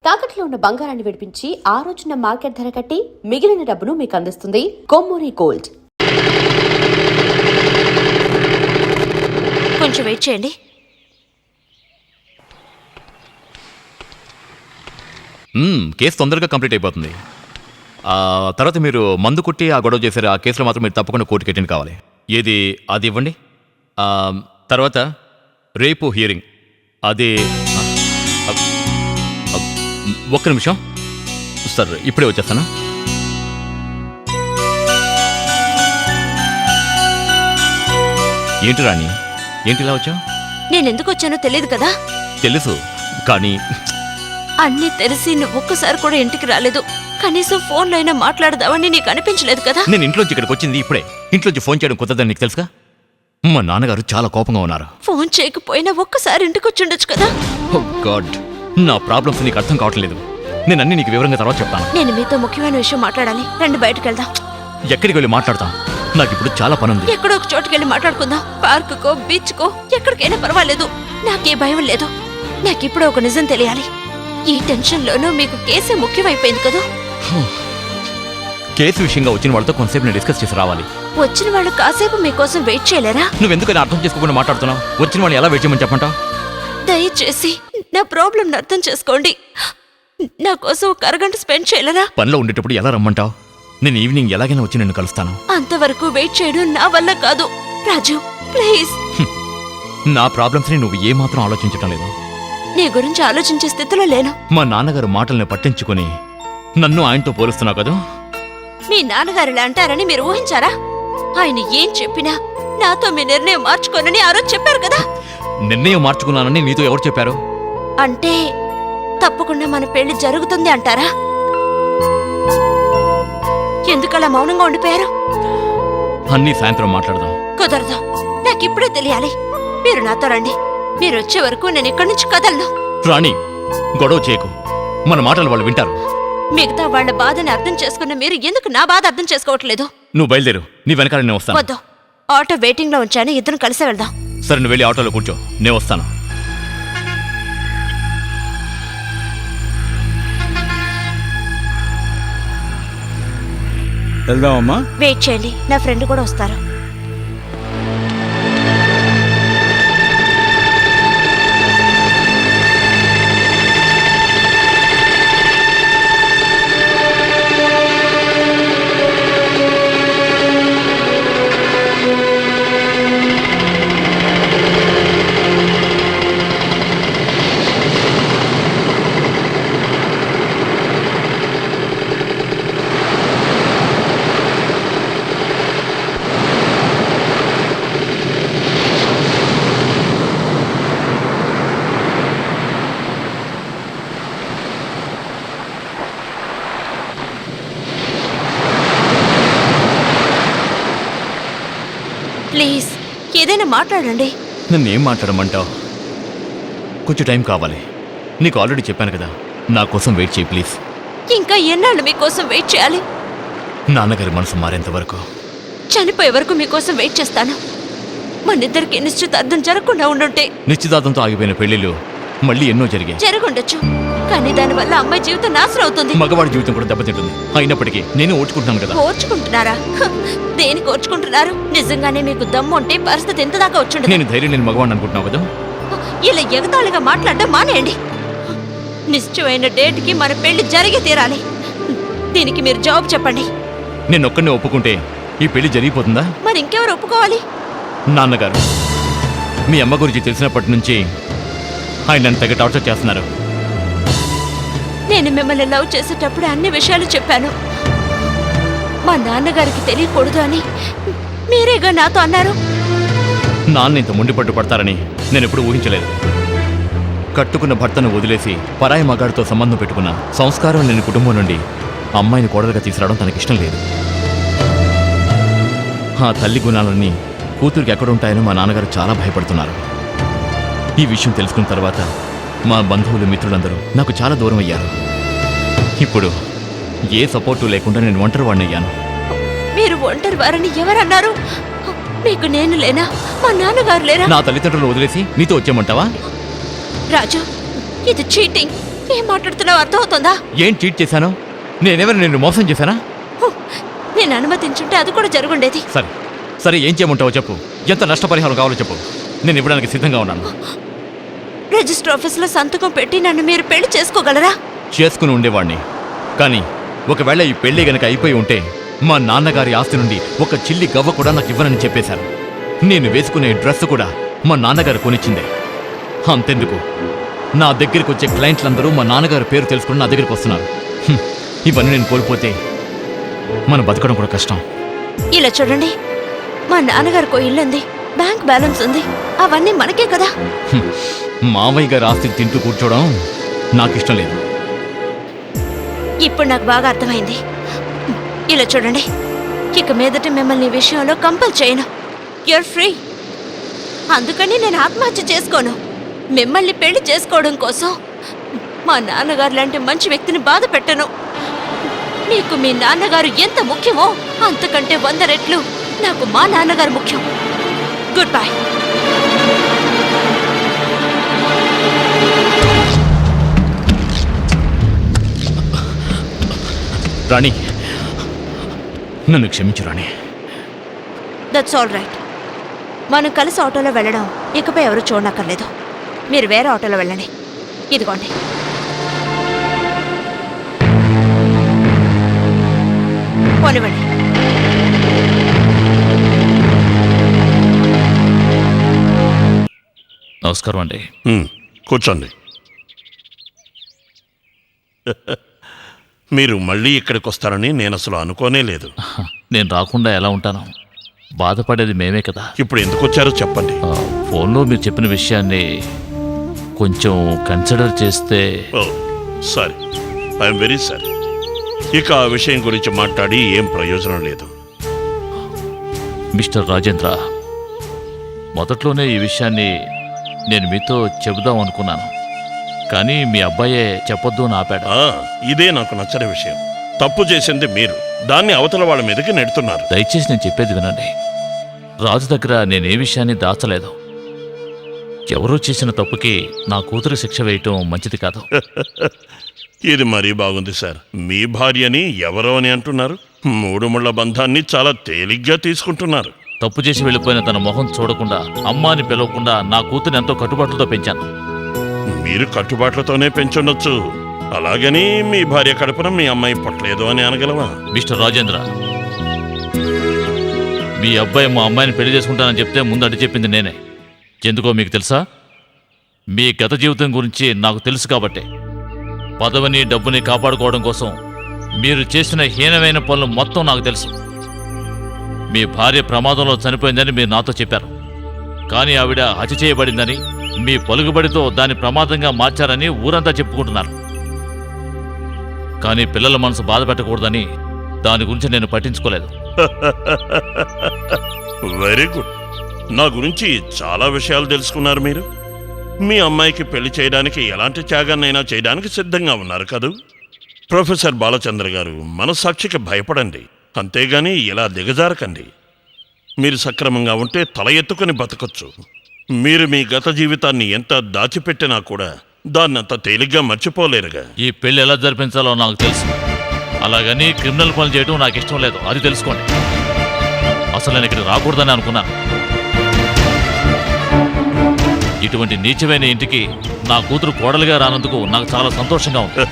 తాకట్లో ఉన్న బంగారాన్ని విడిపించి ఆ రోజున మార్కెట్ ధర కట్టి మిగిలిన డబ్బును మీకు అందిస్తుంది కొమ్మూరి గోల్డ్. కొంచెం వెయిట్ చేయండి. కేసు తొందరగా కంప్లీట్ అయిపోతుంది. తర్వాత మీరు మందు కొట్టి ఆ గొడవ చేశారు. ఆ కేసులో మాత్రం మీరు తప్పకుండా కోర్టుకి అటెండ్ కావాలి. ఏది అది ఇవ్వండి. తర్వాత రేపు హియరింగ్. అది ఒక్క నిమిషం సార్, ఇప్పుడే వచ్చేస్తాను. ఏంటి రాణి, ఏంటి ఇలా వచ్చావు? నేనెందుకు వచ్చానో తెలియదు కదా. తెలుసు, కానీ అన్నీ తెలిసి నువ్వు ఒక్కసారి కూడా ఇంటికి రాలేదు. కనీసం ఫోన్లో అయినా మాట్లాడదామని నీకు అనిపించలేదు కదా. నేను ఇంట్లోంచి ఇక్కడికి వచ్చింది ఇప్పుడే. ఇంట్లోంచి ఫోన్ చేయడం కుదరదని నీకు తెలుసుగా. మా నాన్నగారు చాలా కోపంగా ఉన్నారు. ఫోన్ చేయకపోయినా ఒక్కసారి ఇంటికి వచ్చి ఉండొచ్చు కదా. ఓ గాడ్, నా ప్రాబ్లమ్స్ నీకు అర్థం కావట్లేదు. నేను అన్ని నీకు వివరంగా తర్వాత చెప్తాను. నేను మీతో ముఖ్యమైన విషయం మాట్లాడాలి. రండి బయటకు వెళ్దాం. ఎక్కడికి వెళ్ళి మాట్లాడతాం? నాకు ఇప్పుడు చాలా పని ఉంది. ఎక్కడో ఒక చోటుకి వెళ్ళి మాట్లాడుకుందాం. పార్కుకో బీచ్కో ఎక్కడికైనా పర్వాలేదు. నాకే భయం లేదు. నాకిప్పుడు ఒక నిజం తెలియాలి. ఈ టెన్షన్లోనూ మీకు కేసే ముఖ్యమైపోయింది కదా. కేసు విషయంగా వచ్చిన వాళ్ళతో కొంతసేపు నేను డిస్కస్ చేసి రావాలి. వచ్చిన వాళ్ళు కాసేపు మీకోసం వెయిట్ చేయలేరా? నువ్వెందుకని అర్థం చేసుకోకుండా మాట్లాడుతున్నావు? వచ్చిన వాళ్ళు ఎలా వెయిట్ చేయమని చెప్పంటావు? దయచేసి నా ప్రాబ్లం అర్థం చేసుకోండి. నా కోసం ఒక అరగంట స్పెండ్ చేయలేరా? పనిలో ఉండేటప్పుడు ఎలా రమ్మంటావు? నేను ఈవినింగ్ ఎలాగైనా వచ్చి నిన్ను కలుస్తాను. అంతవరకు వెయిట్ చేయడం నా వల్ల కాదు. రాజు ప్లీజ్. నా ప్రాబ్లమ్స్ ని నువ్వు ఏమాత్రం ఆలోచించటం లేదు. నీ గురించి ఆలోచించే స్థితిలో లేను. మా నాన్నగారు మాటల్ని పట్టించుకుని నన్ను ఆయనతో పోలుస్తున్నావు కదా. మీ నాన్నగారు ఇలా అంటారని మీరు ఊహించారా? ఆయన ఏం చెప్పినా నాతో మీ నిర్ణయం మార్చుకోనని ఆ రోజు చెప్పారు కదా. నిర్ణయం మార్చుకున్నానని నీతో ఎవరు చెప్పారు? అంటే తప్పకుండా మన పెళ్లి జరుగుతుంది అంటారా? ఎందుకలా మౌనంగా ఉండిపోయారు? అన్నీ సాయంత్రం మాట్లాడదాం. కుదరదు. నాకిప్పుడే తెలియాలి. మీరు నాతో రండి. మీరు వచ్చే వరకు నేను ఇక్కడి నుంచి కదలను. రాణి, గొడవ చేయకు. మన మాటలు వాళ్ళు వింటారు. మిగతా వాళ్ళ బాధని అర్థం చేసుకున్న మీరు ఎందుకు నా బాధ అర్థం చేసుకోవట్లేదు? నువ్వు బయలుదేరు, నీ వెనకాల నేను వస్తాను. వద్దు, ఆటో వెయిటింగ్ లో ఉంచాను. ఇద్దరం కలిసే వెళ్దాం. సరే, నువ్వు వెళ్ళి ఆటోలో కూర్చో, నేను వస్తాను. వెళ్దామమ్మా. వెయిట్ చేయండి, నా ఫ్రెండ్ కూడా వస్తారు. ప్లీజ్ ఏదైనా మాట్లాడండి. నన్ను ఏం మాట్లాడమంటావు? కొంచెం టైం కావాలి. నీకు ఆల్రెడీ చెప్పాను కదా, నా కోసం వెయిట్ చేయి ప్లీజ్. ఇంకా ఎన్నాళ్ళు మీకోసం వెయిట్ చేయాలి? నాన్నగారి మనసు మారేంత వరకు. చనిపోయే వరకు మీకోసం వెయిట్ చేస్తాను. మనిద్దరికి నిశ్చితార్థం జరగకుండా ఉండుంటే. నిశ్చితార్థంతో ఆగిపోయిన పెళ్లిళ్ళు మళ్ళీ ఎన్నో జరిగాయి. జరుగుండొచ్చు, కానీ దానివల్ల అమ్మాయి జీవితం నాశనం అవుతుంది. మగవాడి జీవితం కూడా దెబ్బతింటుంది. అయినప్పటికీ నేను ఓర్చుకుంటున్నాను కదా. ఓర్చుకుంటున్నారా? దేనికి ఓర్చుకుంటున్నారు? నిజంగానే మీకు దమ్ము ఉంటే పరిస్థితి ఎంత దాకా వచ్చుండదు. నేను ధైర్యం నేను మగవాడిని అనుకుంటున్నావు కదా. ఇలా ఎగతాళిగా మాట్లాడడం మానేయండి. నిశ్చయమైన డేట్కి మన పెళ్లి జరిగి తీరాలి. దీనికి మీరు జవాబు చెప్పండి. నేను ఒక్కడిని ఒప్పుకుంటే ఈ పెళ్లి జరిగిపోతుందా? మరి ఇంకెవరు ఒప్పుకోవాలి? నాన్నగారు. మీ అమ్మ గురించి తెలిసినప్పటి నుంచి ఆయన నన్ను తెగ టార్చర్ చేస్తున్నారు. నేను మిమ్మల్ని లవ్ చేసేటప్పుడు అన్ని విషయాలు చెప్పాను. మా నాన్నగారికి తెలియకూడదు అని మీరేగా నాతో అన్నారు. నాన్న ఇంత మొండిపట్టు పడతారని నేను ఎప్పుడు ఊహించలేదు. కట్టుకున్న భర్తను వదిలేసి పరాయి మగాడితో సంబంధం పెట్టుకున్న సంస్కారం లేని కుటుంబం నుండి అమ్మాయిని కోడలుగా తీసుకురావడం తనకిష్టం లేదు. ఆ తల్లి గుణాలన్నీ కూతురికి ఎక్కడుంటాయని మా నాన్నగారు చాలా భయపడుతున్నారు. ఈ విషయం తెలుసుకున్న తర్వాత మా బంధువులు మిత్రులందరూ నాకు చాలా దూరం అయ్యారు. ఇప్పుడు ఏ సపోర్టు లేకుండా నేను ఒంటరి వాడిని అయ్యాను. మీరు ఒంటరి వారని ఎవరన్నారు? మీకు నేను లేనా? మా నాన్నగారు లేరా? నా తల్లిదండ్రులు వదిలేసి నీతో వచ్చేయమంటావా? రాజు, ఇది చీటింగ్. ఏం మాట్లాడుతున్నావు అర్థమవుతుందా? ఏం చీట్ చేశాను? నేనెవరు నిన్ను మోసం చేశానా? నేను అనుమతించుంటే అది కూడా జరుగుండేది. సరే సరే, ఏం చేయమంటావో చెప్పు. ఎంత నష్టపరిహారం కావాలో చెప్పు, నేను ఇవ్వడానికి సిద్ధంగా ఉన్నాను. రిజిస్టర్ ఆఫీసులో సంతకం పెట్టి నన్ను మీరు పెళ్లి చేసుకోగలరా? చేసుకుని ఉండేవాణ్ణి, కానీ ఒకవేళ ఈ పెళ్లి గనక అయిపోయి ఉంటే మా నాన్నగారి ఆస్తి నుండి ఒక చిల్లి గవ్వ కూడా నాకు ఇవ్వనని చెప్పేశారు. నేను వేసుకునే డ్రెస్ కూడా మా నాన్నగారు కొనిచ్చిందే. అంతెందుకు, నా దగ్గరికి వచ్చే క్లయింట్లందరూ మా నాన్నగారి పేరు తెలుసుకుని నా దగ్గరికి వస్తున్నారు. ఇవన్నీ నేను కోల్పోతే మనం బతకడం కూడా కష్టం. ఇలా చూడండి, మా నాన్నగారికి ఇల్లు ఉంది, బ్యాంక్ బ్యాలెన్స్ ఉంది, అవన్నీ మనకే కదా. మామయ్య గారి ఆస్తి తింటూ కూర్చోవడం నాకు ఇష్టం లేదు. ఇప్పుడు నాకు బాగా అర్థమైంది. ఇలా చూడండి, ఇక మీదట మిమ్మల్ని ఈ విషయంలో కంపల్ చేయను. You're free. అందుకని నేను ఆత్మహత్య చేసుకోను. మిమ్మల్ని పెళ్లి చేసుకోవడం కోసం మా నాన్నగారు లాంటి మంచి వ్యక్తిని బాధ పెట్టను. మీకు మీ నాన్నగారు ఎంత ముఖ్యమో అంతకంటే 100 రెట్లు నాకు మా నాన్నగారు ముఖ్యం. Good bye. రాణి, నన్ను క్షమించు రాణి. That's all right. మనం కలిసి ఆటోలో వెళ్ళడం ఇకపై ఎవరు చూడనక్కర్లేదు. మీరు వేరే ఆటోలో వెళ్ళండి. ఇదిగోండి. పోనివ్వండి. నమస్కారం అండి. కూర్చోండి. మీరు మళ్ళీ ఇక్కడికి వస్తారని నేను అసలు అనుకోనే లేదు. నేను రాకుండా ఎలా ఉంటాను? బాధపడేది మేమే కదా. ఇప్పుడు ఎందుకు వచ్చారో చెప్పండి. ఫోన్లో మీరు చెప్పిన విషయాన్ని కొంచెం కన్సిడర్ చేస్తే. ఓ సారీ, ఐఎమ్ వెరీ సారీ. ఇక ఆ విషయం గురించి మాట్లాడి ఏం ప్రయోజనం లేదు. మిస్టర్ రాజేంద్ర, మొదట్లోనే ఈ విషయాన్ని నేను మీతో చెబుదాం అనుకున్నాను, కానీ మీ అబ్బాయే చెప్పొద్దు అని ఆపాడు. ఇదే నాకు నచ్చని విషయం. తప్పు చేసింది మీరు, దాన్ని అవతల వాళ్ళ మీదకి నెడుతున్నారు. దయచేసి నేను చెప్పేది వినండి. రాజు దగ్గర నేనే విషయాన్ని దాచలేదు. ఎవరో చేసిన తప్పుకి నా కూతురు శిక్ష వేయటం మంచిది కాదు. ఇది మరీ బాగుంది సార్. మీ భార్యని ఎవరో అని అంటున్నారు. 3 ముళ్ళ బంధాన్ని చాలా తేలిగ్గా తీసుకుంటున్నారు. తప్పు చేసి వెళ్ళిపోయిన తన మొహం చూడకుండా, అమ్మాని పిలవకుండా నా కూతురు ఎంతో కట్టుబాట్లతో పెంచాను. మీరు కట్టుబాట్లతోనే పెంచుండొచ్చు, అలాగని మీ భార్య కడుపున మీ అమ్మాయి పుట్టలేదు అని అనగలవా? మిస్టర్ రాజేంద్ర, మీ అబ్బాయి మా అమ్మాయిని పెళ్లి చేసుకుంటానని చెప్తే ముందు అడ్డు చెప్పింది నేనే. ఎందుకో మీకు తెలుసా? మీ గత జీవితం గురించి నాకు తెలుసు కాబట్టి. పదవిని డబ్బుని కాపాడుకోవడం కోసం మీరు చేసిన హీనమైన పనులు మొత్తం నాకు తెలుసు. మీ భార్య ప్రమాదంలో చనిపోయిందని మీరు నాతో చెప్పారు, కానీ ఆవిడ హత్య చేయబడిందని, మీ పలుకుబడితో దాన్ని ప్రమాదంగా మార్చారని ఊరంతా చెప్పుకుంటున్నారు. కానీ పిల్లల మనసు బాధ పెట్టకూడదని దాని గురించి నేను పట్టించుకోలేదు. Very good. నా గురించి చాలా విషయాలు తెలుసుకున్నారు మీరు. మీ అమ్మాయికి పెళ్లి చేయడానికి ఎలాంటి త్యాగాన్నైనా చేయడానికి సిద్ధంగా ఉన్నారు కదూ? ప్రొఫెసర్ బాలచంద్ర గారు, మనస్సాక్షికి భయపడండి, అంతేగాని ఇలా దిగజారకండి. మీరు సక్రమంగా ఉంటే తల ఎత్తుకుని బతకొచ్చు. మీరు మీ గత జీవితాన్ని ఎంత దాచిపెట్టినా కూడా దాన్నంత తేలిగ్గా మర్చిపోలేరుగా. ఈ పెళ్లి ఎలా జరిపించాలో నాకు తెలుసు, అలాగని క్రిమినల్ పనులు చేయడం నాకు ఇష్టం లేదు, అది తెలుసుకోండి. అసలు నేను ఇక్కడ రాకూడదని అనుకున్నాను. ఇటువంటి నీచమైన ఇంటికి నా కూతురు కోడలుగా రానందుకు నాకు చాలా సంతోషంగా ఉంది.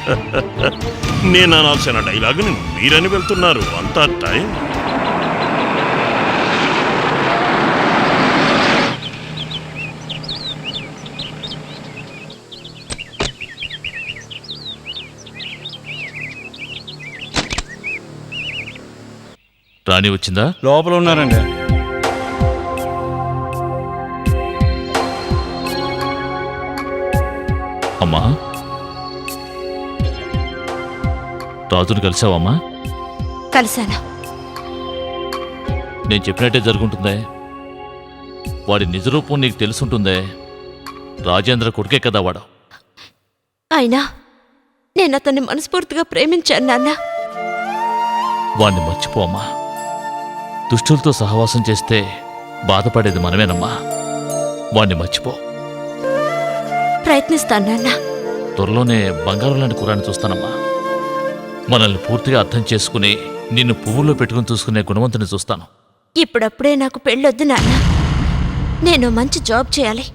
నేను అనాల్సిన డైలాగుని మీరని వెళ్తున్నారు. అంతా టైం. రాణి వచ్చిందా? లోపల ఉన్నారండి. అమ్మా, రాజును కలిసావమ్మా? కలిశాను. నేను చెప్పినట్టే జరుగుంటుందే. వాడి నిజరూపం నీకు తెలుసుంటుందే. రాజేంద్ర కొడుకే కదా వాడు. అయినా నేను అతన్ని మనస్ఫూర్తిగా ప్రేమించాను నాన్న. వాణ్ణి మర్చిపోమ్మా. దుష్టులతో సహవాసం చేస్తే బాధపడేది మనమేనమ్మా. వాణ్ణి మర్చిపో. ప్రయత్నిస్తాను నాన్న. త్వరలోనే బంగారం లాంటి కుర్రాన్ని చూస్తానమ్మా. మనల్ని పూర్తిగా అర్థం చేసుకుని నిన్ను పువ్వుల్లో పెట్టుకుని చూసుకునే గుణవంతుని చూస్తాను. ఇప్పుడప్పుడే నాకు పెళ్ళొద్దు నాన్న. నేను మంచి జాబ్ చేయాలి,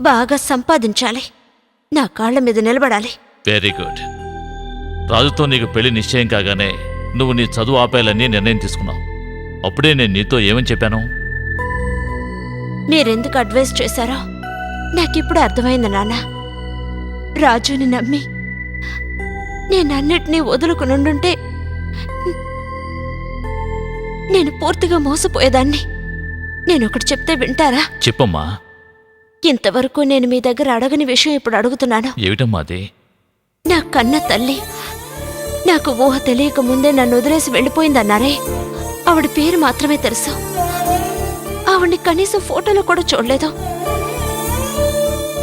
బాగా సంపాదించాలి, నా కాళ్ళ మీద నిలబడాలి. Very good. రాజుతో నీకు పెళ్లి నిశ్చయం కాగానే నువ్వు నీ చదువు ఆపేయాలని నిర్ణయం తీసుకున్నావు. అప్పుడే నేను నీతో ఏమని చెప్పాను? మీరెందుకు అడ్వైస్ చేశారో నాకిప్పుడు అర్థమైంది నాన్న. రాజుని నమ్మి నేనన్నిటినీ వదులుకునుండుంటే నేను పూర్తిగా మోసపోయేదాన్ని. నేనొకటి చెప్తే వింటారా? చెప్పమ్మా. ఇంతవరకు నేను మీ దగ్గర అడగని విషయం ఇప్పుడు అడుగుతున్నాను. ఏమిటమ్మా అది? నా కన్న తల్లి నాకు ఊహ తెలియక ముందే నన్ను వదిలేసి వెళ్ళిపోయిందన్నారే, ఆవిడ పేరు మాత్రమే తెలుసు. ఆవిడ్ని కనీసం ఫోటోలో కూడా చూడలేదు.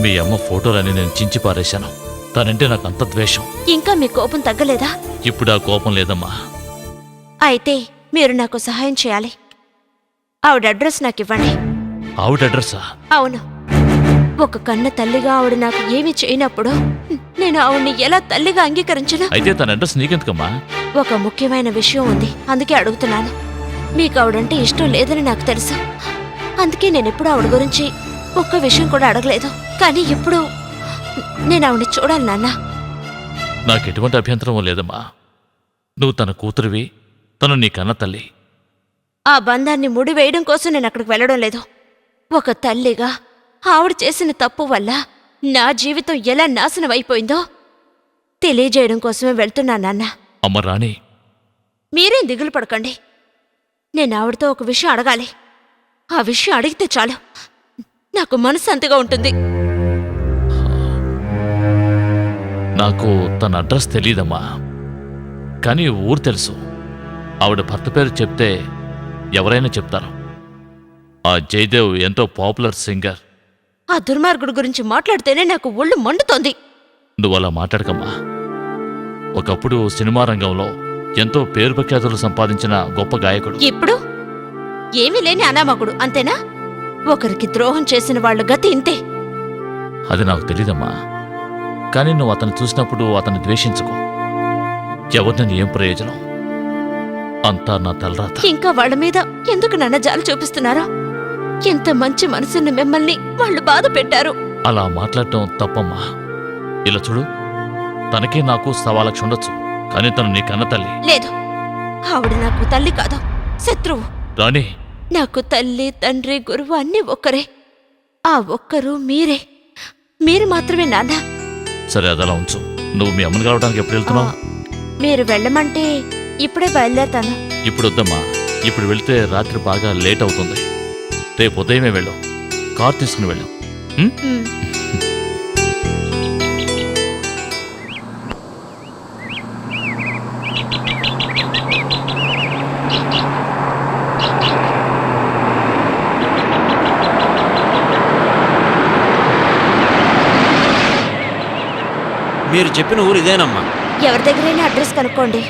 మీ అమ్మ ఫోటోలని నేను చించి పారేశాను. తనంటే నాకు అంత ద్వేషం. ఇంకా మీ కోపం తగ్గలేదా? ఇప్పుడు ఆ కోపం లేదమ్మా. అయితే మీరు నాకు సహాయం చేయాలి. ఆవిడ అడ్రస్ నాకు ఇవ్వండి. ఆవిడ అడ్రస్సా? అవును. ఒక కన్న తల్లిగా ఆవిడ నాకు ఏమీ చేయనప్పుడు నేను ఆవిడ్ని ఎలా తల్లిగా అంగీకరించను? అయితే తన అడ్రస్ నీకెందుకమ్మా? ఒక ముఖ్యమైన విషయం ఉంది, అందుకే అడుగుతున్నాను. మీకు ఆవిడంటే ఇష్టం లేదని నాకు తెలుసు. అందుకే నేను ఎప్పుడు ఆవిడ గురించి ఒక్క విషయం కూడా అడగలేదు. కానీ ఇప్పుడు నేను ఆవిడ్ని చూడాలి నాన్న. నాకెటువంటి అభ్యంతరం లేదమ్మా. నువ్వు తన కూతురివి, తను నీ కన్న తల్లి. ఆ బంధాన్ని ముడివేయడం కోసం నేను అక్కడికి వెళ్ళడం లేదు. ఒక తల్లిగా ఆవిడ చేసిన తప్పు వల్ల నా జీవితం ఎలా నాశనం అయిపోయిందో తెలియజేయడం కోసమే వెళ్తున్నా నాన్న. అమ్మ రాణి, మీరేం దిగులు పడకండి. నేను ఆవిడతో ఒక విషయం అడగాలి. ఆ విషయం అడిగితే చాలు నాకు మనశ్శాంతిగా ఉంటుంది. నాకు తన అడ్రస్ తెలీదమ్మా, కానీ ఊరు తెలుసు. ఆవిడ భర్త పేరు చెప్తే ఎవరైనా చెప్తారు. ఆ జయదేవ్ ఎంతో పాపులర్ సింగర్. ఆ దుర్మార్గుడు గురించి మాట్లాడితేనే నాకు ఒళ్ళు మండుతోంది. నువ్వు అలా మాట్లాడకమ్మా. ఒకప్పుడు సినిమా రంగంలో ఎంతో పేరు ప్రఖ్యాతులు సంపాదించిన గొప్ప గాయకుడు. ఇప్పుడు ఏమీ లేని అనామకుడు, అంతేనా? ఒకరికి ద్రోహం చేసిన వాళ్ళ గతి ఇంతే. అది నాకు తెలీదమ్మా, కానీ నువ్వు అతను చూసినప్పుడు అతన్ని ద్వేషించుకో. ఎవరిని ఏం ప్రయోజనం? అంతా నా తలరాత. ఇంకా వాళ్ళ మీద ఎందుకు నన్న జాలి చూపిస్తున్నారో? ఎంత మంచి మనసున్న మిమ్మల్ని వాళ్ళు బాధ పెట్టారు. అలా మాట్లాడటం తప్పమ్మా. ఇలా చూడు, తనకి నాకు 1,00,000 ఉండొచ్చు, కానీ తను నీ కన్న తల్లి. లేదు, ఆవిడ నాకు తల్లి కాదు, శత్రువు. రాణి, నాకు తల్లి, తండ్రి, గురువు అన్నీ ఒక్కరే. ఆ ఒక్కరు మీరే. మీరు మాత్రమే నాన్న. సరే అదలా ఉంచు. నువ్వు మీ అమ్మని కలవడానికి ఎప్పుడు వెళ్తున్నావు? మీరు వెళ్ళమంటే ఇప్పుడే బయలుదేరతాను. ఇప్పుడు వద్దమ్మా. ఇప్పుడు వెళ్తే రాత్రి బాగా లేట్ అవుతుంది. రేపు ఉదయమే వెళ్ళు. కార్ తీసుకుని వెళ్ళు. ఉమ్. మీరు చెప్పిన ఊరు ఇదేనమ్మా? ఎవరి దగ్గరైనా అడ్రస్ కనుక్కోండి.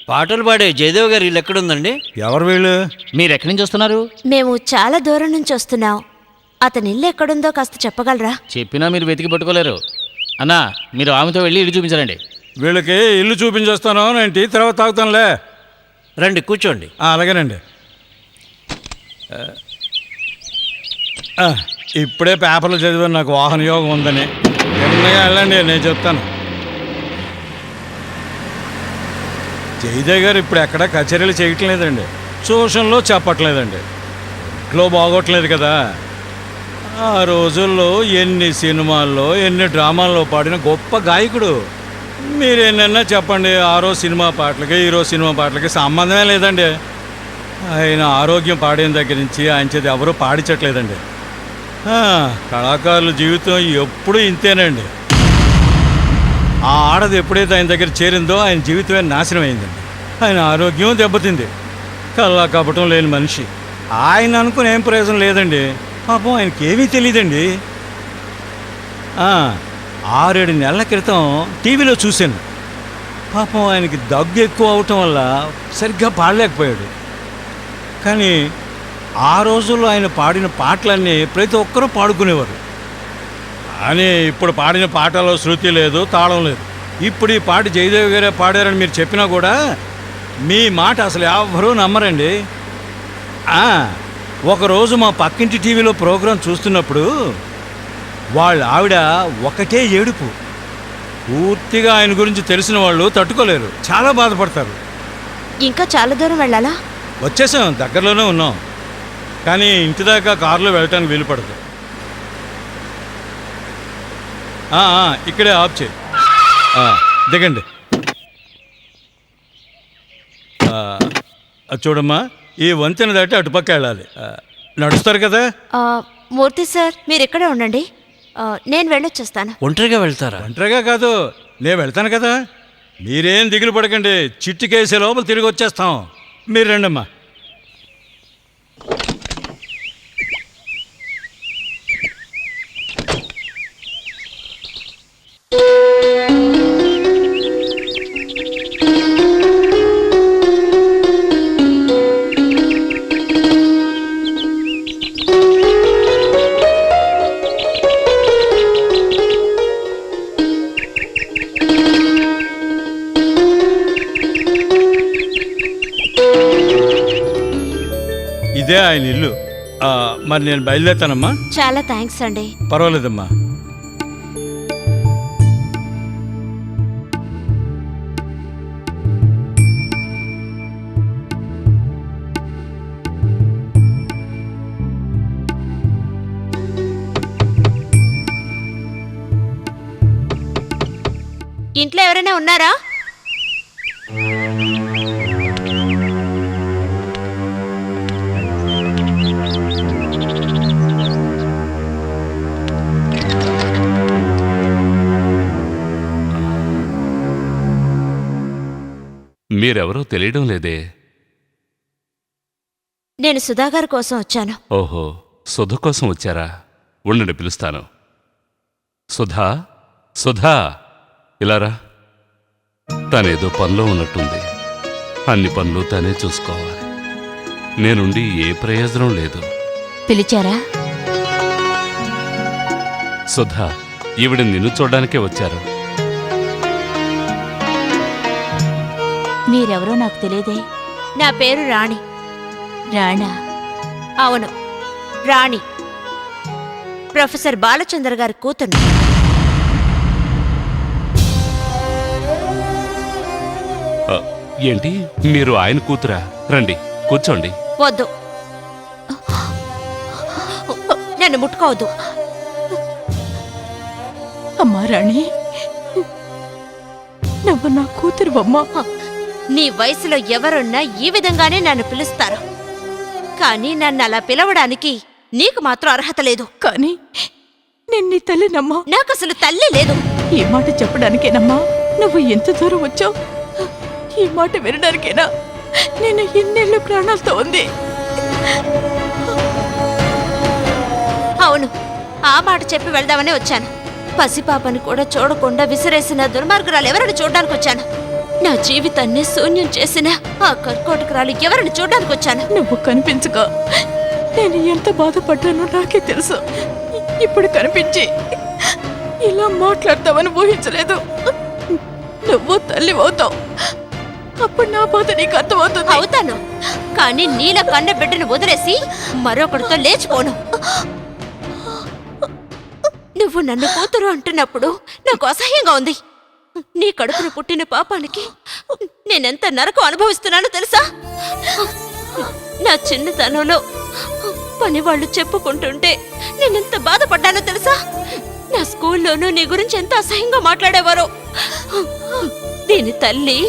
పాటలు పాడే జయదేవ్ గారు ఇల్లు ఎక్కడుందండి? ఎవరు వీళ్ళు? మీరు ఎక్కడి నుంచి వస్తున్నారు? మేము చాలా దూరం నుంచి వస్తున్నాం. అతని ఇల్లు ఎక్కడుందో కాస్త చెప్పగలరా? చెప్పినా మీరు వెతికి పట్టుకోలేరు. అన్నా, మీరు ఆమెతో వెళ్ళి ఇల్లు చూపించరండి. వీళ్ళకి ఇల్లు చూపించేస్తాను, నేను టీ తర్వాత తాగుతానులే. రండి కూర్చోండి. అలాగేనండి. ఇప్పుడే పేపర్లు చదివాను నాకు వాహన యోగం ఉందని. నిన్నగా వెళ్ళండి, నేను చెప్తాను. జయదేవ్ గారు ఇప్పుడు ఎక్కడా కచేరీలు చేయటం లేదండి, సోషల్లో చెప్పట్లేదండి. ఇంట్లో బాగోట్లేదు కదా. ఆ రోజుల్లో ఎన్ని సినిమాల్లో ఎన్ని డ్రామాల్లో పాడిన గొప్ప గాయకుడు. మీరేనన్నా చెప్పండి, ఆ రోజు సినిమా పాటలకి ఈరోజు సినిమా పాటలకి సంబంధమే లేదండి. ఆయన ఆరోగ్యం పాడిన దగ్గర నుంచి ఆయన చేతి ఎవరూ పాడించట్లేదండి. కళాకారుల జీవితం ఎప్పుడూ ఇంతేనండి. ఆ ఆడది ఎప్పుడైతే ఆయన దగ్గర చేరిందో ఆయన జీవితమే నాశనం అయిందండి. ఆయన ఆరోగ్యం దెబ్బతింది. కల్లా కపటం లేని మనిషి. ఆయన అనుకుని ఏం ప్రయోజనం లేదండి. పాపం ఆయనకి ఏమీ తెలియదండి. 6-7 నెలల క్రితం టీవీలో చూశాను. పాపం ఆయనకి దగ్గు ఎక్కువ అవటం వల్ల సరిగ్గా పాడలేకపోయాడు. కానీ ఆ రోజుల్లో ఆయన పాడిన పాటలన్నీ ప్రతి ఒక్కరూ పాడుకునేవారు. కానీ ఇప్పుడు పాడిన పాటలో శృతి లేదు, తాళం లేదు. ఇప్పుడు ఈ పాట జయదేవ్ గారే పాడారని మీరు చెప్పినా కూడా మీ మాట అసలు ఎవ్వరూ నమ్మరండి. ఒకరోజు మా పక్కింటి టీవీలో ప్రోగ్రాం చూస్తున్నప్పుడు వాళ్ళ ఆవిడ ఒకటే ఏడుపు. పూర్తిగా ఆయన గురించి తెలిసిన వాళ్ళు తట్టుకోలేరు, చాలా బాధపడతారు. ఇంకా చాలా దూరం వెళ్ళాలా? వచ్చేసాం, దగ్గరలోనే ఉన్నాం. కానీ ఇంటి దాకా కారులో వెళ్ళటానికి వీలు పడదు. ఇక్కడే ఆఫ్ చేయి. దిగండి. చూడమ్మా, ఈ వంతెన దాటి అటుపక్క వెళ్ళాలి. నడుస్తారు కదా? మూర్తి సార్, మీరు ఇక్కడే ఉండండి, నేను వెళ్ళొచ్చేస్తాను. ఒంటరిగా వెళ్తారా? ఒంటరిగా కాదు, నేను వెళ్తాను కదా. మీరేం దిగులు పడకండి, చిట్టికేసే లోపల తిరిగి వచ్చేస్తాం. మీరు రండమ్మా. ఇదే ఆయన ఇల్లు. మరి నేను బయలుదేరుతానమ్మా. చాలా థ్యాంక్స్ అండి. పర్వాలేదమ్మా. ఇంట్లో ఎవరైనా ఉన్నారా? మీరెవరో తెలియడం లేదే. నేను సుధాగారి కోసం వచ్చాను. ఓహో, సుధ కోసం వచ్చారా? ఉండండి, పిలుస్తాను. సుధా, సుధా, ఇలారా. తనేదో పనిలో ఉన్నట్టుంది. అన్ని పనులు తనే చూసుకోవాలి. నేనుండి ఏ ప్రయోజనం లేదు. పిలిచారా? సుధా, ఈవిడ నిన్ను చూడ్డానికే వచ్చారు. మీరెవరో నాకు తెలియదే. నా పేరు రాణి. రాణా? అవును, రాణి. ప్రొఫెసర్ బాలచంద్ర గారి కూతురు. ఏంటి, మీరు ఆయన కూతురా? రండి, కూర్చోండి. వద్దు, నన్ను ముట్టుకోవద్దు. అమ్మా రాణి, నువ్వు నా కూతురు అమ్మా. నీ వయసులో ఎవరున్నా ఈ విధంగానే నన్ను పిలుస్తారు, కానీ నన్ను అలా పిలవడానికి నీకు మాత్రం అర్హత లేదు. కానీ నేను నీ తల్లినమ్మా. నాకసలు తల్లి లేదు. ఈ మాట చెప్పడానికేనమ్మా నువ్వు ఎంత దూరం వచ్చావు? ఈ మాట వినడానికేనా నేను ఎన్నేళ్ళు ప్రాణాలతో ఉంది? అవును, ఆ మాట చెప్పి వెళ్దామనే వచ్చాను. పసిపాపని కూడా చూడకుండా విసిరేసిన దుర్మార్గురాలు ఎవరిని చూడడానికి వచ్చాను. నా జీవితాన్ని శూన్యం చేసిన ఆ కర్కోటకురాలు ఎవరిని చూడడానికి వచ్చాను. నువ్వు కనిపించక నేను ఎంత బాధపడ్డానో నాకే తెలుసు. ఇప్పుడు కనిపించి ఇలా మాట్లాడతావని ఊహించలేదు. నువ్వు తల్లి అవుతావు, అప్పుడు నా బాధ నీకు అర్థమవుతుంది. అవుతాను, కానీ నీల కన్న బిడ్డను వదిలేసి మరొకరితో లేచిపోను. నువ్వు నన్ను కూతురు అంటున్నప్పుడు నాకు అసహ్యంగా ఉంది. నీ కడుపును పుట్టిన పాపానికి నేనెంత నరకం అనుభవిస్తున్నానో తెలుసా? నా చిన్నతనంలో పనివాళ్ళు చెప్పుకుంటుంటే నేనెంత బాధపడ్డానో తెలుసా? నా స్కూల్లోనూ నీ గురించి ఎంత అసహ్యంగా మాట్లాడేవారో. దీని తల్లి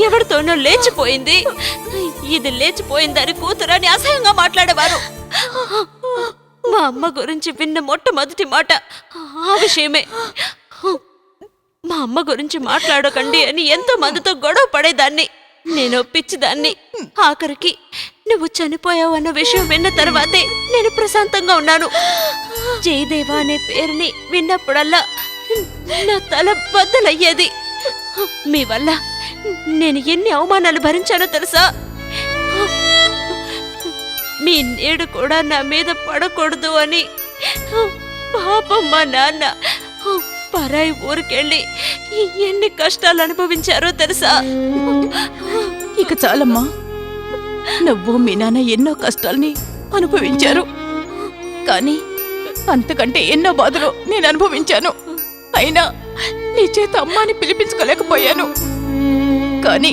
ఎవరితోనో లేచిపోయింది, ఇది లేచిపోయిందని కూతురని అసహ్యంగా మాట్లాడేవారు. మా అమ్మ గురించి విన్న మొట్టమొదటి మాట ఆ విషయమే. మా అమ్మ గురించి మాట్లాడకండి అని ఎంతో మందితో గొడవ పడేదాన్ని. నేను పిచ్చిదాన్ని. ఆఖరికి నువ్వు చనిపోయావు అన్న విషయం విన్న తర్వాతే నేను ప్రశాంతంగా ఉన్నాను. జయదేవ అనే పేరుని విన్నప్పుడల్లా నా తల బద్దలయ్యేది. మీ వల్ల నేను ఎన్ని అవమానాలు భరించానో తెలుసా? మీ నీడు కూడా నా మీద పడకూడదు అని పాపం మా నాన్న పరాయి ఊరికెళ్ళి ఎన్ని కష్టాలు అనుభవించారో తెలుసా? ఇక చాలమ్మా, నువ్వు మీ నాన్న ఎన్నో కష్టాల్ని అనుభవించారు, కానీ అంతకంటే ఎన్నో బాధలు నేను అనుభవించాను. అయినా నీ చేత అమ్మాని పిలిపించుకోలేకపోయాను. కానీ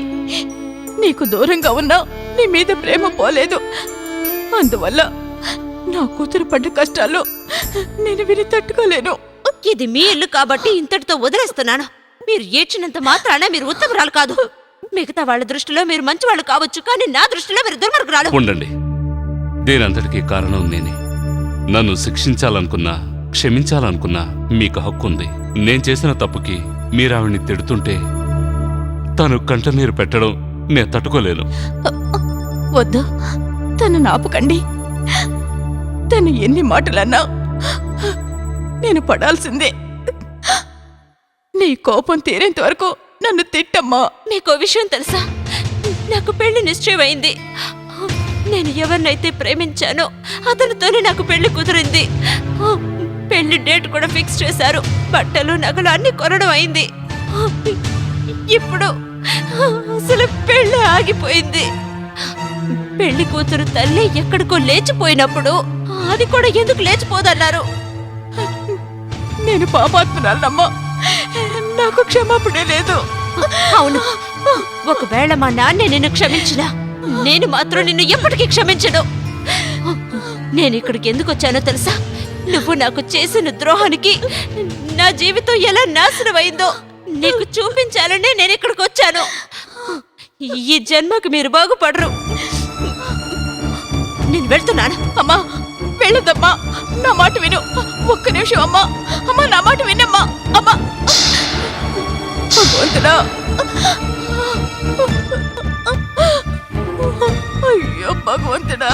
నీకు దూరంగా ఉన్నా నీ మీద ప్రేమ పోలేదు. అందువల్ల నా కూతురు పడ్డ కష్టాల్లో నేను విని తట్టుకోలేను. ఇది మీ ఇల్లు కాబట్టి ఇంతటితో వదిలేస్తున్నాను. మీరు ఏడ్చినంత మాత్రాన మీరు ఉత్తమరాలు కాదు. మిగతా వాళ్ళ దృష్టిలో మీరు మంచివాళ్ళు కావచ్చు, కానీ నా దృష్టిలో మీరు దుర్మార్గురాలు. ఉండండి, దీనంతటికీ కారణం నేనే. నన్ను శిక్షించాలనుకున్నా క్షమించాలనుకున్నా మీకు హక్కు ఉంది. నేను చేసిన తప్పుకి మీరు ఆవిడ్ని తిడుతుంటే తను కంటనీరు పెట్టడం నేను తట్టుకోలేను. వద్దు, తను నాపకండి. తను ఎన్ని మాటలన్నా నేను పడాల్సిందే. నీ కోపం తీరేంత వరకు నన్ను తిట్టమ్మా. మీకో విషయం తెలుసా? నాకు పెళ్లి నిశ్చయమైంది. నేను ఎవరినైతే ప్రేమించానో అతనితోనే నాకు పెళ్లి కుదిరింది. పెళ్లి డేట్ కూడా ఫిక్స్ చేశారు. బట్టలు నగలు అన్ని కొనడం అయింది. ఇప్పుడు అసలు పెళ్లి ఆగిపోయింది. పెళ్లి కూతురు తల్లి ఎక్కడికో లేచిపోయినప్పుడు అది కూడా ఎందుకు లేచిపోదన్నారు? నేను పాపాత్మురాలమ్మా, నాకు క్షమాపణే లేదు. అవును, ఒకవేళ మా నాన్నే నిన్ను క్షమించినా నేను మాత్రం నిన్ను ఎప్పటికీ క్షమించను. నేను ఇక్కడికి ఎందుకు వచ్చానో తెలుసా? నువ్వు నాకు చేసిన ద్రోహానికి నా జీవితం ఎలా నాశనమైందో నీకు చూపించాలనే నేను ఇక్కడికి వచ్చాను. ఈ జన్మకు మీరు బాగుపడరు. నేను వెళ్తున్నాను. అమ్మా వెళ్ళదమ్మా, నా మాట విను. ఒక్క నిమిషం అమ్మా. అమ్మా నా మాట వినమ్మా. అమ్మా భగవంతుడా, అయ్యో భగవంతుడా.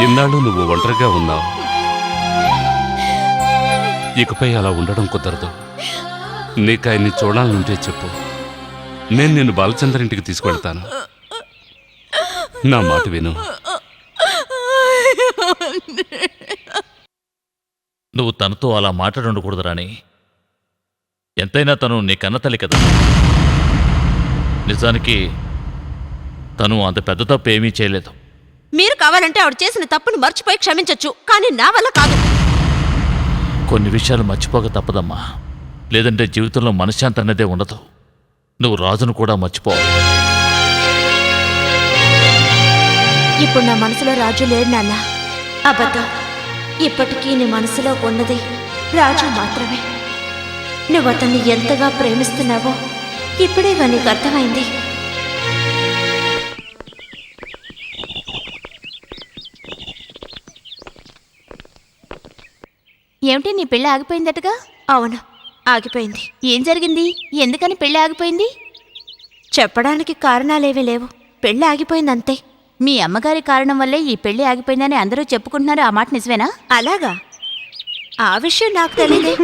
ఇన్నాళ్ళు నువ్వు ఒంటరిగా ఉన్నావు. ఇకపై అలా ఉండడం కుదరదు. నీకు ఆయన్ని చూడాలనుంటే చెప్పు, నేను నిన్ను బాలచంద్ర ఇంటికి తీసుకెళ్తాను. నా మాట విను. నువ్వు తనతో అలా మాట్లాడకూడదు రాణి. ఎంతైనా తను నీ కన్నతల్లి కదా. నిజానికి తను అంత పెద్ద తప్పు ఏమీ చేయలేదు. మీరు కావాలంటే ఆవిడ చేసిన తప్పును మర్చిపోయి క్షమించొచ్చు, కానీ నా వల్ల కాదు. కొన్ని విషయాలు మర్చిపోక తప్పదమ్మా. లేదంటే జీవితంలో మనశ్శాంతి అన్నదే ఉండదు. నువ్వు రాజును కూడా మర్చిపోవాలి. ఇప్పుడు నా మనసులో రాజు లేడు నాన్న. అబద్ధం. ఇప్పటికీ నీ మనసులో ఉన్నది రాజు మాత్రమే. నువ్వు అతన్ని ఎంతగా ప్రేమిస్తున్నావో ఇప్పుడేగా నీకు అర్థమైంది. ఏమిటి, నీ పెళ్ళి ఆగిపోయిందటగా? అవును, ఆగిపోయింది. ఏం జరిగింది? ఎందుకని పెళ్ళి ఆగిపోయింది? చెప్పడానికి కారణాలేవీ లేవు. పెళ్ళి ఆగిపోయింది అంతే. మీ అమ్మగారి కారణం వల్లే ఈ పెళ్లి ఆగిపోయిందని అందరూ చెప్పుకుంటున్నారు. ఆ మాట నిజమేనా? అలాగా? ఆ విషయం నాకు తెలియదే.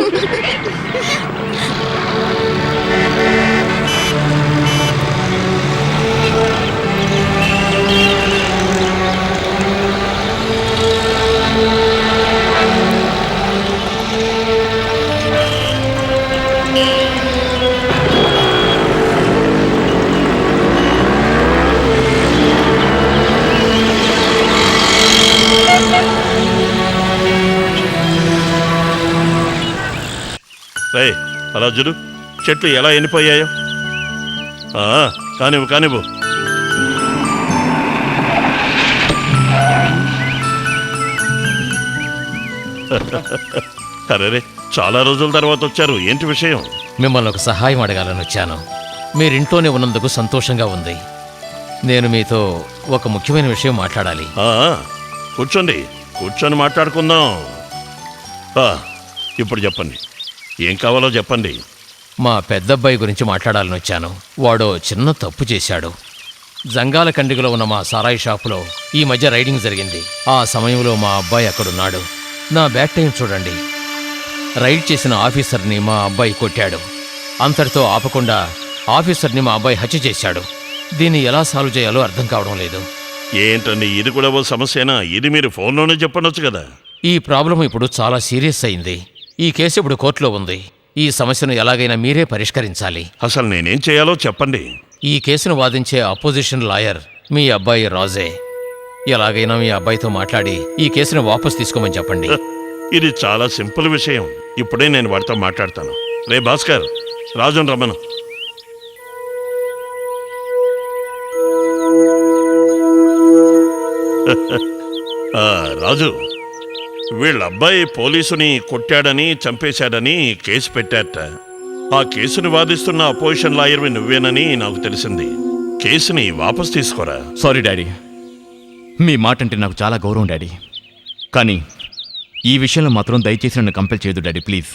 రే అలా చూడు, చెట్లు ఎలా ఎండిపోయాయో. కానివ్వు కానివ్వు. అరే చాలా రోజుల తర్వాత వచ్చారు, ఏంటి విషయం? మిమ్మల్ని ఒక సహాయం అడగాలని వచ్చాను. మీరింట్లోనే ఉన్నందుకు సంతోషంగా ఉంది. నేను మీతో ఒక ముఖ్యమైన విషయం మాట్లాడాలి. కూర్చోండి, కూర్చొని మాట్లాడుకుందాం. ఇప్పుడు చెప్పండి, ఏం కావాలో చెప్పండి. మా పెద్దబ్బాయి గురించి మాట్లాడాలని వచ్చాను. వాడు చిన్న తప్పు చేశాడు. జంగాల కండిగలో ఉన్న మా సారాయి షాపులో ఈ మధ్య రైడింగ్ జరిగింది. ఆ సమయంలో మా అబ్బాయి అక్కడున్నాడు. నా బ్యాడ్ టైం చూడండి. రైడ్ చేసిన ఆఫీసర్ని మా అబ్బాయి కొట్టాడు. అంతటితో ఆపకుండా ఆఫీసర్ని మా అబ్బాయి హత్య చేశాడు. దీన్ని ఎలా సాల్వ్ చేయాలో అర్థం కావడం లేదు. ఏంటండి ఇది కూడా ఓ సమస్యనా? ఇది మీరు ఫోన్లోనే చెప్పనొచ్చు కదా. ఈ ప్రాబ్లం ఇప్పుడు చాలా సీరియస్ అయింది. ఈ కేసు ఇప్పుడు కోర్టులో ఉంది. ఈ సమస్యను ఎలాగైనా మీరే పరిష్కరించాలి. అసలు నేనేం చేయాలో చెప్పండి. ఈ కేసును వాదించే అపోజిషన్ లాయర్ మీ అబ్బాయి రాజే. ఎలాగైనా మీ అబ్బాయితో మాట్లాడి ఈ కేసును వాపస్ తీసుకోమని చెప్పండి. ఇది చాలా సింపుల్ విషయం. ఇప్పుడే నేను వాడితో మాట్లాడతాను. రే భాస్కర్, రాజును రమ్మను. రాజు, వీళ్ళ అబ్బాయి పోలీసుని కొట్టాడని చంపేశాడని కేసు పెట్టారట. ఆ కేసుని వాదిస్తున్న అపోజిషన్ లాయర్వి నువ్వేనని నాకు తెలిసింది. కేసుని వాపస్ తీసుకోరా. సారీ డాడీ, మీ మాట అంటే నాకు చాలా గౌరవం డాడీ. కానీ ఈ విషయంలో మాత్రం దయచేసి నన్ను కంపెల్ చేయదు డాడీ, ప్లీజ్.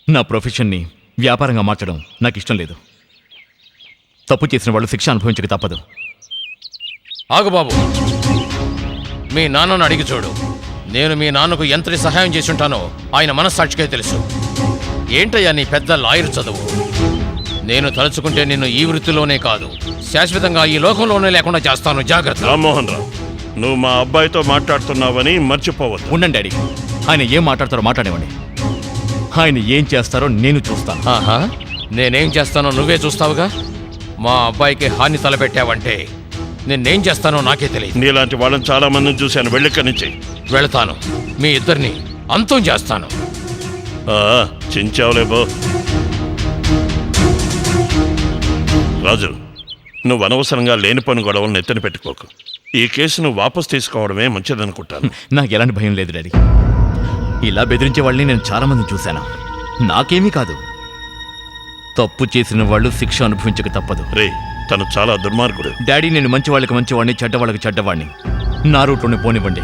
నా ప్రొఫెషన్ని వ్యాపారంగా మార్చడం నాకు ఇష్టం లేదు. తప్పు చేసిన వాళ్ళు శిక్ష అనుభవించక తప్పదు. ఆగు బాబు, మీ నాన్నను అడిగి చూడు. నేను మీ నాన్నకు ఎంత సహాయం చేసి ఉంటానో ఆయన మనస్సాక్షికే తెలుసు. ఏంటయ్యా నీ పెద్ద లాయర్ చదువు? నేను తలుచుకుంటే నిన్ను ఈ వృత్తిలోనే కాదు, శాశ్వతంగా ఈ లోకంలోనే లేకుండా చేస్తాను. జాగ్రత్త. రామ్మోహన్ రావు, నువ్వు మా అబ్బాయితో మాట్లాడుతున్నావని మర్చిపోవద్దు. ఉండండి డాడీ, ఆయన ఏం మాట్లాడతారో మాట్లాడేవండి. ఆయన ఏం చేస్తారో నేను చూస్తాను. ఆహా, నేనేం చేస్తానో నువ్వే చూస్తావుగా. మా అబ్బాయికి హాని తలపెట్టావంటే నేనేం చేస్తానో నాకే తెలియదు. నీలాంటి వాళ్ళని చాలా మందిని చూశాను. వెళ్ళిక్కడి నుంచి. వెళతాను. మీ ఇద్దరిని అంతం చేస్తాను. చించావులేబో. రాజు, నువ్వు అనవసరంగా లేని పని గొడవలను ఎత్తున పెట్టుకోకు. ఈ కేసును వాపస్ తీసుకోవడమే మంచిదనుకుంటాను. నాకు ఎలాంటి భయం లేదు డాడీ. ఇలా బెదిరించే వాళ్ళని నేను చాలా మందిని చూశాను. నాకేమీ కాదు. తప్పు చేసిన వాళ్ళు శిక్ష అనుభవించక తప్పదు. రే, తను చాలా దుర్మార్గుడు. డాడీ, నేను మంచి వాళ్ళకి మంచివాడిని, చెడ్డవాళ్ళకి చెడ్డవాడిని. నా రూట్లోనే పోనివ్వండి.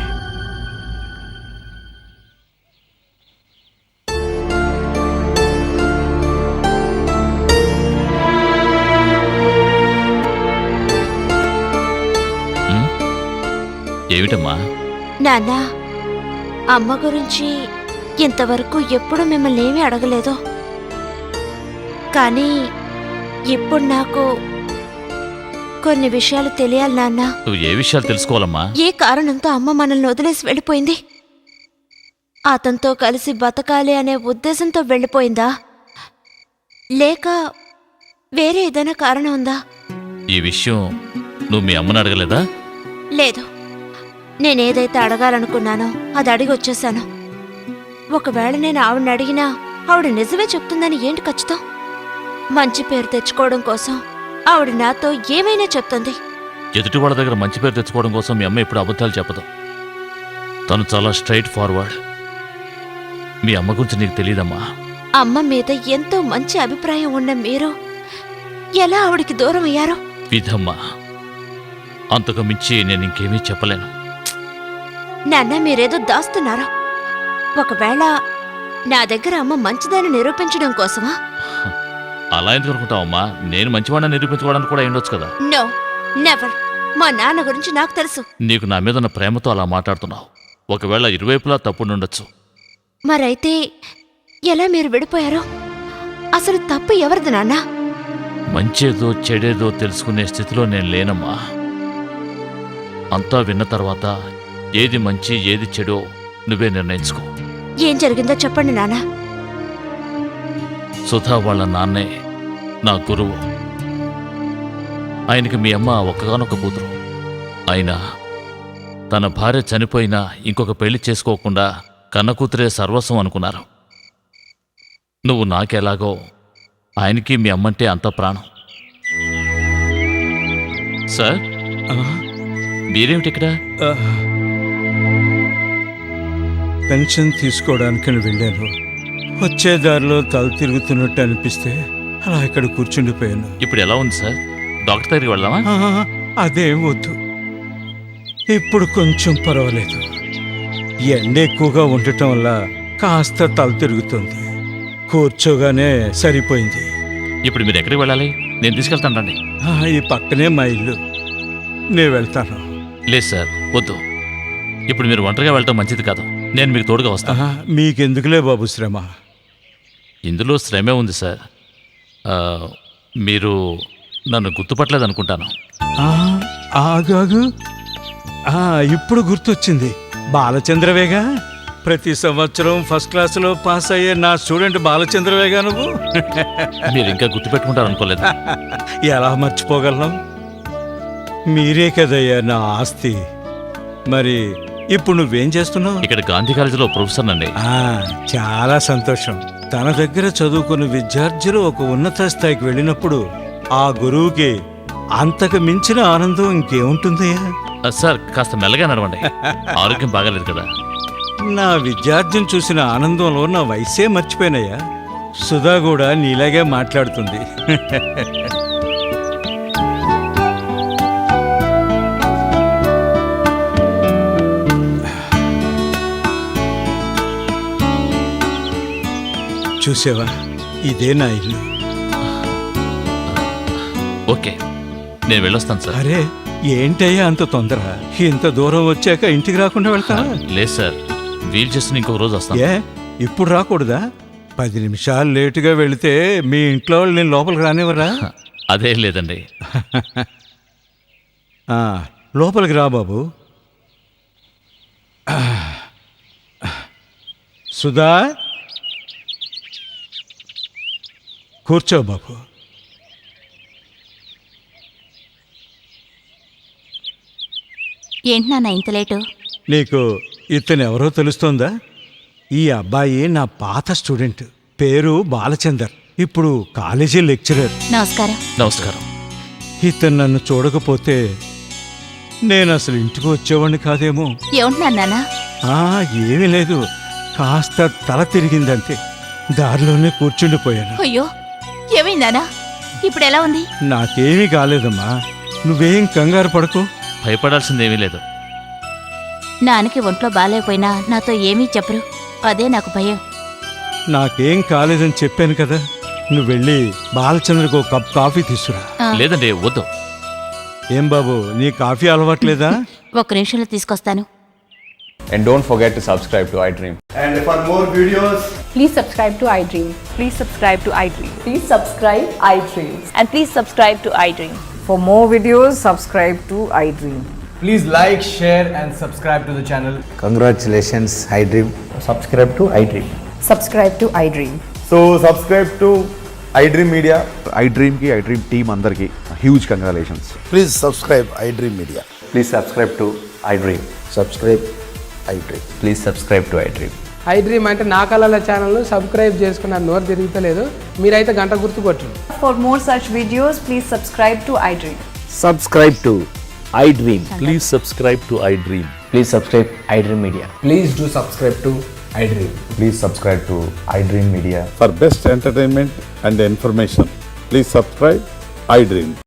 ఏమిటమ్మా? నాన్న, అమ్మ గురించి ఇంతవరకు ఎప్పుడు మిమ్మల్ని ఏమీ అడగలేదు. కానీ ఇప్పుడు నాకు కొన్ని విషయాలు తెలియాలి నాన్న. నువ్వు ఏ విషయాలు తెలుసుకోవాలమ్మా? ఏ కారణంతో అమ్మ మనల్ని వదిలేసి వెళ్ళిపోయింది? అతనితో కలిసి బతకాలి అనే ఉద్దేశంతో వెళ్ళిపోయిందా, లేక వేరే ఏదైనా కారణం ఉందా? ఈ విషయం నువ్వు మీ అమ్మని అడగలేదా? లేదు, నేనేదైతే అడగాలనుకున్నానో అది అడిగి వచ్చేసాను. ఒకవేళ నేను ఆవిడని అడిగినా ఆవిడ నిజమే చెప్తుందని ఏంటి ఖచ్చితం? మంచి పేరు తెచ్చుకోవడం కోసం ఆవిడ నాతో ఏమైనా చెప్తుంది. ఎదుటి వాళ్ళ దగ్గర మంచి పేరు తెచ్చుకోవడం కోసం మీ అమ్మ ఎప్పుడు అబద్ధాలు చెప్పదు. తను చాలా స్ట్రైట్ ఫార్వర్డ్. మీ అమ్మ గురించి నీకు తెలియదమ్మా. అమ్మ మీద ఎంతో మంచి అభిప్రాయం ఉన్న మీరు ఎలా ఆవిడికి దూరం అయ్యారో? విధమ్మా, అంతకు మించి నేను ఇంకేమీ చెప్పలేను. నాన్న, మీరేదో దాస్తున్నారా? ఒకవేళ నా దగ్గర అమ్మ మంచిదని నిరూపించడం కోసమా? అలా ఎందుకు అనుకుంటావమ్మా? నేను మంచివాడిని నిరూపించుకోవడానికి కూడా ఉండొచ్చు కదా. No, never. మా నాన్న గురించి నాకు తెలుసు. నీకు నా మీద ఉన్న ప్రేమతో అలా మాట్లాడుతున్నావు. ఒకవేళ ఇరువైపులా తప్పుండొచ్చు. మరైతే ఎలా మీరు విడిపోయారో? అసలు తప్పు ఎవరిది నాన్న? మంచేదో చెడేదో తెలుసుకునే స్థితిలో నేను లేనమ్మా. అంతా విన్న తర్వాత ఏది మంచి ఏది చెడో నువ్వే నిర్ణయించుకో. ఏం జరిగిందో చెప్పండి నాన్న. సుధా వాళ్ళ నాన్నే నా గురువు. ఆయనకి మీ అమ్మ ఒక్కగానొక్క కూతురు. అయినా తన భార్య చనిపోయినా ఇంకొక పెళ్లి చేసుకోకుండా కన్న కూతురే సర్వస్వం అనుకున్నారు. నువ్వు నాకెలాగో ఆయనకి మీ అమ్మంటే అంత ప్రాణం. సార్, మీరేమిటి ఇక్కడ? పెన్షన్ తీసుకోవడానికి వెళ్ళాను. వచ్చే దారిలో తల తిరుగుతున్నట్టు అనిపిస్తే అలా ఇక్కడ కూర్చుండిపోయాను. ఇప్పుడు ఎలా ఉంది సార్? డాక్టర్ దగ్గరికి వెళ్దామా? అదేం వద్దు, ఇప్పుడు కొంచెం పర్వాలేదు. ఎండ ఎక్కువగా ఉండటం వల్ల కాస్త తల తిరుగుతుంది. కూర్చోగానే సరిపోయింది. ఇప్పుడు మీరు ఎక్కడికి వెళ్ళాలి? నేను తీసుకెళ్తాను రండి. ఈ పక్కనే మా ఇల్లు, నేను వెళ్తాను. లేదు సార్, వద్దు. ఇప్పుడు మీరు ఒంటరిగా వెళ్ళటం మంచిది కాదు. నేను మీకు తోడుగా వస్తాను. మీకెందుకులే బాబు శ్రమ. ఇందులో శ్రమే ఉంది సార్. మీరు నన్ను గుర్తుపట్టలేదు అనుకుంటాను. ఆగాగు, ఇప్పుడు గుర్తొచ్చింది. బాలచంద్రవేగా, ప్రతి సంవత్సరం ఫస్ట్ క్లాసులో పాస్ అయ్యే నా స్టూడెంట్ బాలచంద్రవేగా నువ్వు. మీరు ఇంకా గుర్తుపెట్టుకుంటారు అనుకోలేదు. ఎలా మర్చిపోగలను? మీరే కదయ్యా నా ఆస్తి. మరి ఇప్పుడు నువ్వేం చేస్తున్నావు? ఇక్కడ గాంధీ కాలేజీలో ప్రొఫెసర్ అండి. చాలా సంతోషం. తన దగ్గర చదువుకున్న విద్యార్థులు ఒక ఉన్నత స్థాయికి వెళ్ళినప్పుడు ఆ గురువుకి అంతకు మించిన ఆనందం ఇంకేముంటుందయ్యా? సార్, కాస్త మెల్లగా నడవండి. ఆరోగ్యం బాగాలేదు కదా. నా విద్యార్థిని చూసిన ఆనందంలో నా వయసే మర్చిపోయినయ్యా. సుధా కూడా నీలాగే మాట్లాడుతుంది. చూసావా, ఇదే నా ఇల్లు. ఓకే, నేను వెళ్ళొస్తాను సార్. అరే ఏంటయ్యా అంత తొందర? ఇంత దూరం వచ్చాక ఇంటికి రాకుండా వెళ్తావా? లేదు సార్, వీలు చేసుకుని ఇంకొక రోజు వస్తాను. ఏ ఇప్పుడు రాకూడదా? 10 నిమిషాలు లేటుగా వెళితే మీ ఇంట్లో వాళ్ళు నేను లోపలికి రానివ్వరా? అదేం లేదండి. లోపలికి రా బాబు. సుధా, కూర్చో బాబు. ఏంటి నాన్న ఇంత లేటు? నీకు ఇతను ఎవరో తెలుస్తోందా? ఈ అబ్బాయి నా పాత స్టూడెంట్, పేరు బాలచందర్. ఇప్పుడు కాలేజీ లెక్చరర్. నమస్కారం. నమస్కారం. ఇతను నన్ను చూడకపోతే నేను అసలు ఇంటికి వచ్చేవాడిని కాదేమో. ఏమంటున్నారు నాన్న? ఏమీ లేదు, కాస్త తల తిరిగిందంతే. దారిలోనే కూర్చుండిపోయాను. అయ్యో, ఏమైందానా? ఇప్పుడు ఎలా ఉంది? నాకేమీ కాలేదమ్మా, నువ్వేం కంగారు పడకు. భయపడాల్సిందేమీ లేదు. నాన్నకి ఒంట్లో బాగాలేకపోయినా నాతో ఏమీ చెప్పరు, అదే నాకు భయం. నాకేం కాలేదని చెప్పాను కదా. నువ్వు వెళ్ళి బాలచంద్రకు ఒక కప్ కాఫీ తీసుకురా. లేదండి, వద్దు. ఏం బాబు, నీ కాఫీ అలవాట్లేదా? ఒక్క నిమిషంలో తీసుకొస్తాను. And don't forget to subscribe to iDream. And for more videos, Please subscribe to iDream. Please subscribe to iDream. Please subscribe iDream. And please subscribe to iDream. For more videos, subscribe to iDream. please like, share and subscribe to the channel. Congratulations, iDream. Subscribe to iDream. Subscribe to iDream. So subscribe to iDream Media. iDream ki iDream team andarki huge congratulations. Please subscribe iDream Media. Please subscribe to iDream. Subscribe iDream. Please subscribe to iDream. iDream అంటే నా కళల ఛానల్ను subscribe చేసుకున్న నోరు తిరుగుతలేదు, మీరైతే గంట గుర్తు కొట్టండి. For more such videos, please subscribe to iDream. Subscribe to iDream. Please subscribe to iDream. Please subscribe iDream Media. Please do subscribe to iDream. Please subscribe to iDream Media. For best entertainment and information, please subscribe iDream.